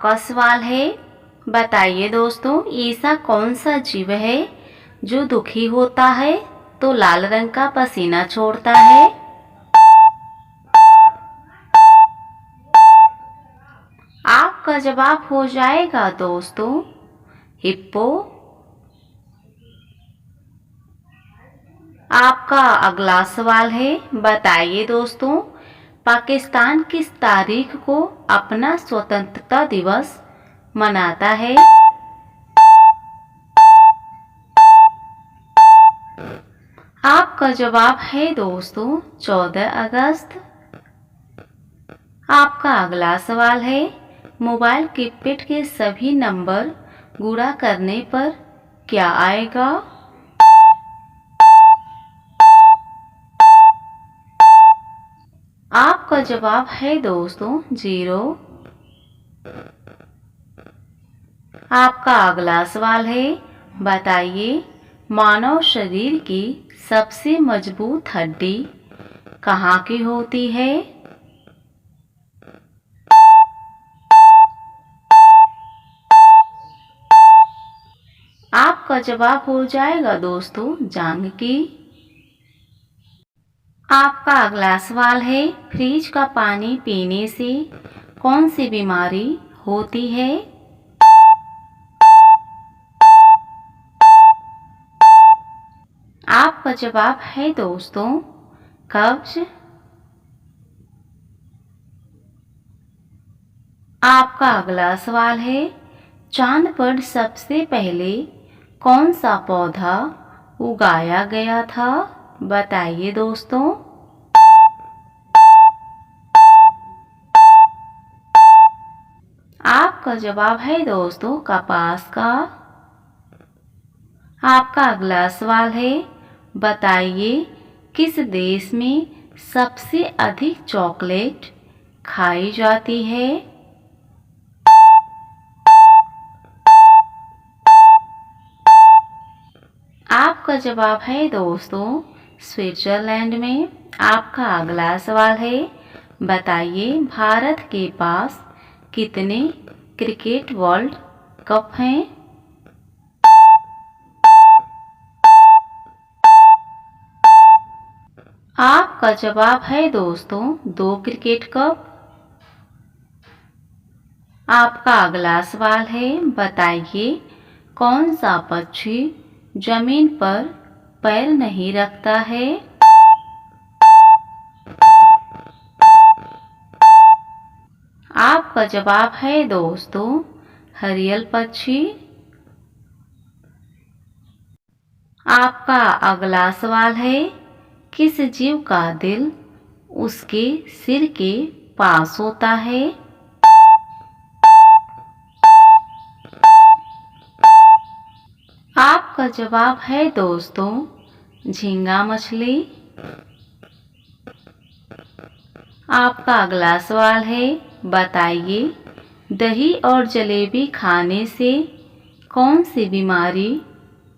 आपका सवाल है, बताइए दोस्तों, ऐसा कौन सा जीव है जो दुखी होता है तो लाल रंग का पसीना छोड़ता है? आपका जवाब हो जाएगा दोस्तों हिप्पो। आपका अगला सवाल है, बताइए दोस्तों, पाकिस्तान किस तारीख को अपना स्वतंत्रता दिवस मनाता है? आपका जवाब है दोस्तों 14 अगस्त। आपका अगला सवाल है, मोबाइल कीपैड के सभी नंबर गुणा करने पर क्या आएगा? आपका जवाब है दोस्तों 0। आपका अगला सवाल है, बताइए, मानव शरीर की सबसे मजबूत हड्डी कहाँ की होती है? आपका जवाब हो जाएगा दोस्तों जांघ की। आपका अगला सवाल है, फ्रिज का पानी पीने से कौन सी बीमारी होती है? आपका जवाब है दोस्तों कब्ज। आपका अगला सवाल है, चांद पर सबसे पहले कौन सा पौधा उगाया गया था? बताइए दोस्तों। आपका जवाब है दोस्तों कपास का। आपका अगला सवाल है, बताइए, किस देश में सबसे अधिक चॉकलेट खाई जाती है? आपका जवाब है दोस्तों स्विट्जरलैंड में। आपका अगला सवाल है, बताइए, भारत के पास कितने क्रिकेट वर्ल्ड कप हैं? आपका जवाब है दोस्तों 2 क्रिकेट कप। आपका अगला सवाल है, बताइए, कौन सा पक्षी जमीन पर पैर नहीं रखता है? आपका जवाब है दोस्तों हरियल पक्षी। आपका अगला सवाल है, किस जीव का दिल उसके सिर के पास होता है? आपका जवाब है दोस्तों झींगा मछली। आपका अगला सवाल है, बताइए, दही और जलेबी खाने से कौन सी बीमारी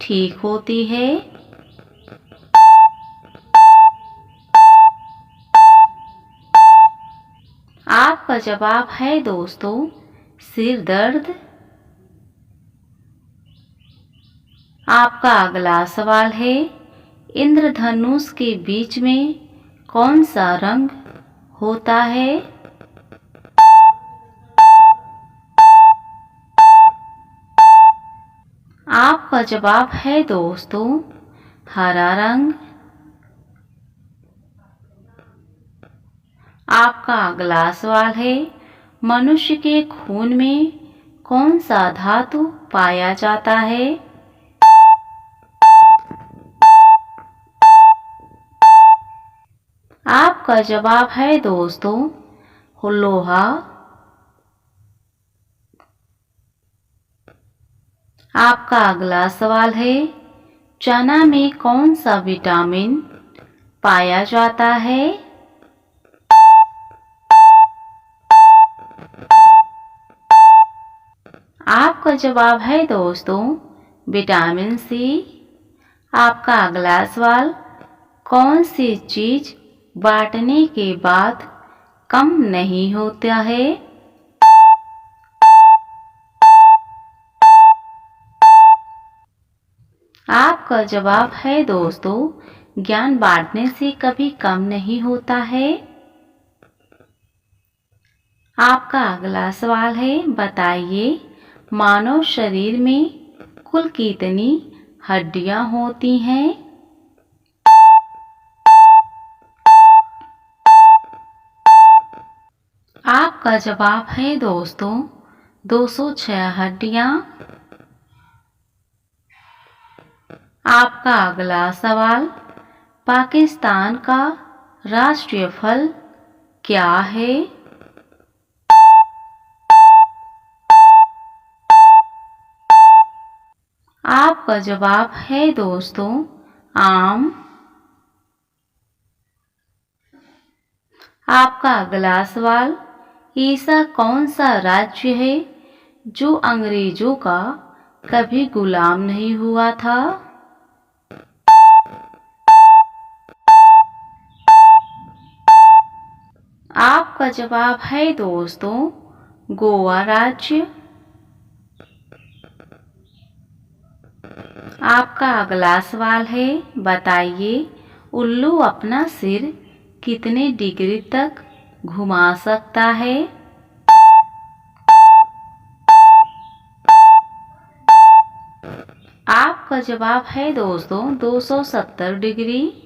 ठीक होती है? आपका जवाब है दोस्तों सिर दर्द। आपका अगला सवाल है, इंद्रधनुष के बीच में कौन सा रंग होता है? आपका जवाब है दोस्तों हरा रंग। आपका अगला सवाल है, मनुष्य के खून में कौन सा धातु पाया जाता है? आपका जवाब है दोस्तों लोहा। आपका अगला सवाल है, चना में कौन सा विटामिन पाया जाता है? आपका जवाब है दोस्तों विटामिन सी। आपका अगला सवाल, कौन सी चीज बांटने के बाद कम नहीं होता है? आपका जवाब है दोस्तों, ज्ञान बांटने से कभी कम नहीं होता है। आपका अगला सवाल है, बताइए मानव शरीर में कुल कितनी हड्डियां होती हैं? आपका जवाब है दोस्तों 206 हड्डियां। आपका अगला सवाल, पाकिस्तान का राष्ट्रीय फल क्या है? आपका जवाब है दोस्तों आम। आपका अगला सवाल, ऐसा कौन सा राज्य है जो अंग्रेजों का कभी गुलाम नहीं हुआ था? आपका जवाब है दोस्तों गोवा राज्य। आपका अगला सवाल है, बताइए उल्लू अपना सिर कितने डिग्री तक घुमा सकता है? आपका जवाब है दोस्तों 270 डिग्री।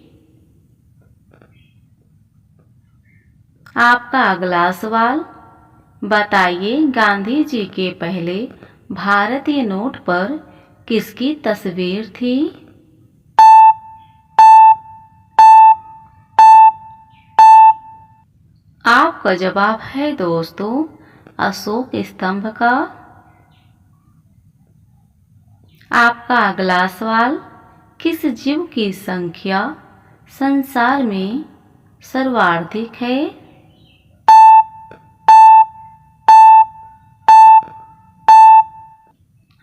आपका अगला सवाल, बताइए गांधी जी के पहले भारतीय नोट पर किसकी तस्वीर थी? आपका जवाब है दोस्तों अशोक स्तंभ का। आपका अगला सवाल, किस जीव की संख्या संसार में सर्वाधिक है?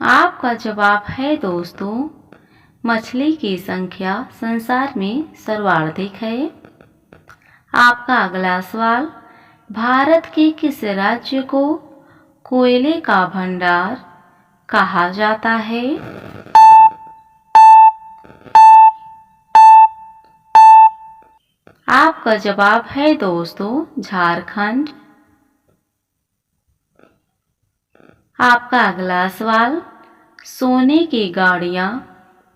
आपका जवाब है दोस्तों मछली की संख्या संसार में सर्वाधिक है। आपका अगला सवाल, भारत के किस राज्य को कोयले का भंडार कहा जाता है? आपका जवाब है दोस्तों झारखंड। आपका अगला सवाल, सोने की गाड़ियां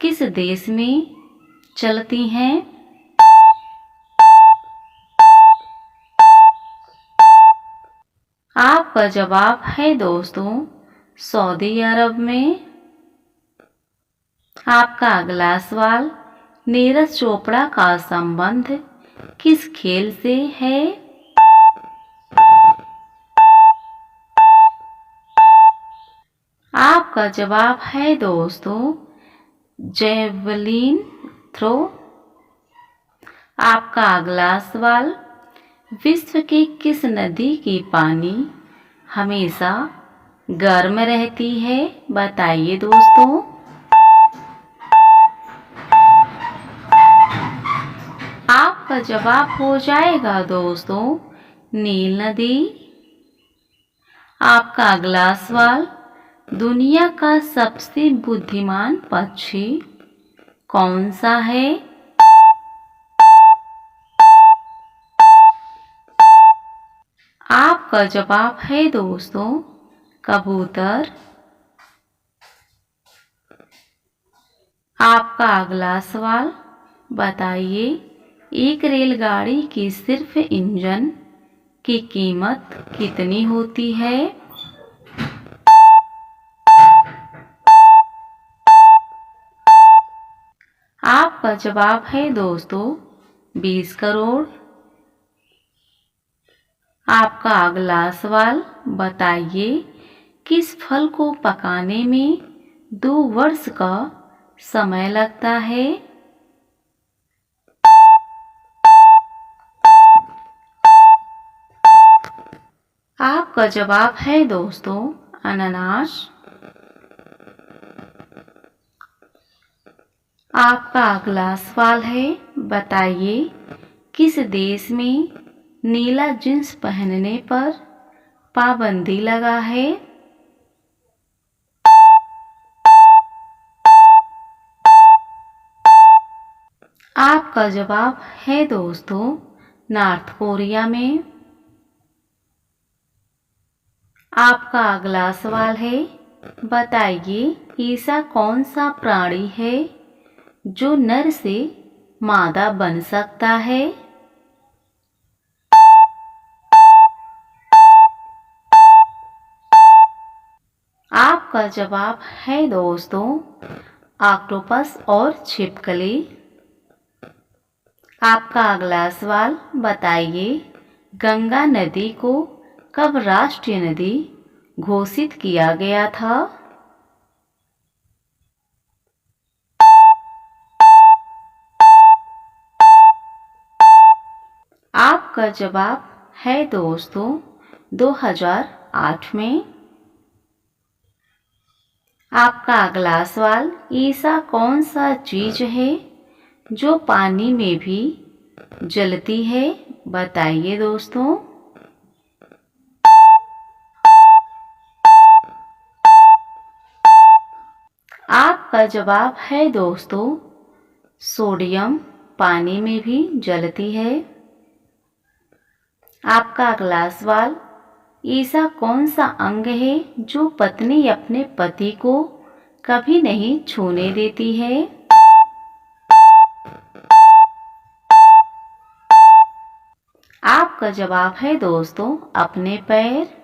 किस देश में चलती हैं? आपका जवाब है दोस्तों सऊदी अरब में। आपका अगला सवाल, नीरज चोपड़ा का संबंध किस खेल से है? आपका जवाब है दोस्तों जेवलिन थ्रो। आपका अगला सवाल, विश्व की किस नदी की पानी हमेशा गर्म रहती है? बताइए दोस्तों। आपका जवाब हो जाएगा दोस्तों नील नदी। आपका अगला सवाल, दुनिया का सबसे बुद्धिमान पक्षी कौन सा है? आपका जवाब है दोस्तों कबूतर। आपका अगला सवाल, बताइए एक रेलगाड़ी की सिर्फ इंजन की कीमत कितनी होती है? आपका जवाब है दोस्तों 20 करोड़। आपका अगला सवाल, बताइए किस फल को पकाने में 2 वर्ष का समय लगता है? आपका जवाब है दोस्तों अनानास। आपका अगला सवाल है, बताइए किस देश में नीला जींस पहनने पर पाबंदी लगा है? आपका जवाब है दोस्तों नॉर्थ कोरिया में। आपका अगला सवाल है, बताइए ऐसा कौन सा प्राणी है जो नर से मादा बन सकता है। आपका जवाब है दोस्तों ऑक्टोपस और छिपकली। आपका अगला सवाल, बताइए गंगा नदी को कब राष्ट्रीय नदी घोषित किया गया था। आपका जवाब है दोस्तों 2008 में। आपका अगला सवाल, ऐसा कौन सा चीज है जो पानी में भी जलती है, बताइए दोस्तों। आपका जवाब है दोस्तों सोडियम पानी में भी जलती है। आपका अगला सवाल, ऐसा कौन सा अंग है जो पत्नी अपने पति को कभी नहीं छूने देती है। आपका जवाब है दोस्तों अपने पैर।